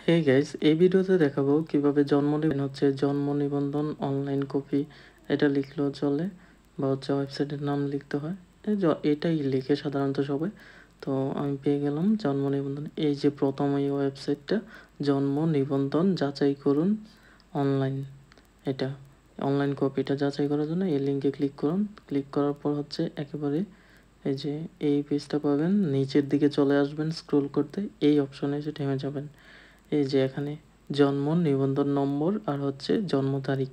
Hey guys, এই ভিডিওতে দেখাবো কিভাবে জন্ম নিবন্ধন অনলাইন কপি এটা লিখলেও চলে বা ওয়েবসাইটের নাম লিখতে হয়। এটাই লিখে সাধারণত সবাই। তো আমি পেয়ে গেলাম জন্ম নিবন্ধন। এই যে প্রথম এই ওয়েবসাইটটা, জন্ম নিবন্ধন যাচাই করুন অনলাইন। এটা অনলাইন কপিটা যাচাই করার জন্য এই লিঙ্কে ক্লিক করুন। ক্লিক করার পর একেবারে এই যে এই পেজটা পাবেন, নিচের দিকে চলে আসবেন, স্ক্রল করতে এই অপশনে এসে থেমে যাবেন। এই যে এখানে জন্ম নিবন্ধন নম্বর আর জন্ম তারিখ,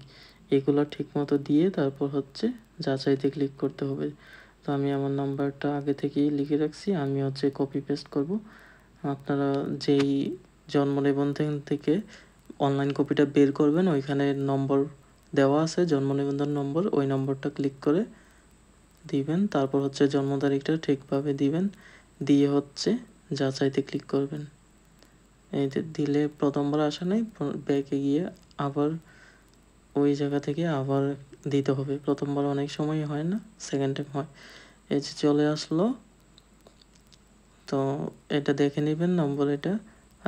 এগুলো ঠিকমতো দিয়ে তারপর যাচাইতে ক্লিক করতে হবে। তো আমি আমার নাম্বারটা আগে থেকেই লিখে রাখছি, আমি কপি পেস্ট করব। আপনারা যেই জন্ম নিবন্ধন থেকে অনলাইন কপিটা বের করবেন, ওইখানে নম্বর দেওয়া আছে, জন্ম নিবন্ধন নম্বর, ওই নম্বরটা ক্লিক করে দিবেন। তারপর জন্ম তারিখটা ঠিকভাবে দিবেন, দিয়ে যাচাইতে ক্লিক করবেন। এই যে দিলে প্রথমবার আসে নাই, ব্যাকে গিয়ে আবার ওই জায়গা থেকে আবার দিতে হবে। প্রথমবার অনেক সময় হয় না, সেকেন্ড টাইম হয়। এই যে চলে আসলো, তো এটা দেখে নেবেন নম্বর। এটা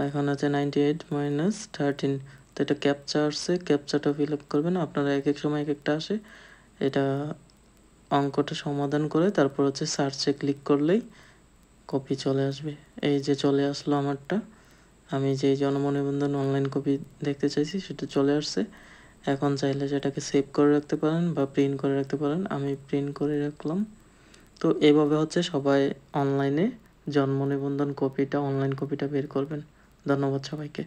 এখন 98 - 13। তো এটা ক্যাপচা আসছে, ক্যাপচাটা ফিল আপ করবেন। আপনারা এক এক সময় এক একটা আসে, এটা অঙ্কটা সমাধান করে তারপর সার্চে ক্লিক করলেই কপি চলে আসবে। এই যে চলে আসলো আমারটা, আমি যে জন্ম নিবন্ধন অনলাইন কপি দেখতে চাইছি সেটা চলে আসছে। এখন চাইলে সেটাকে সেভ করে রাখতে পারেন বা প্রিন্ট করে রাখতে পারেন। আমি প্রিন্ট করে রাখলাম। তো এভাবে সবাই অনলাইনে জন্ম নিবন্ধন কপিটা, অনলাইন কপিটা বের করবেন। ধন্যবাদ সবাইকে।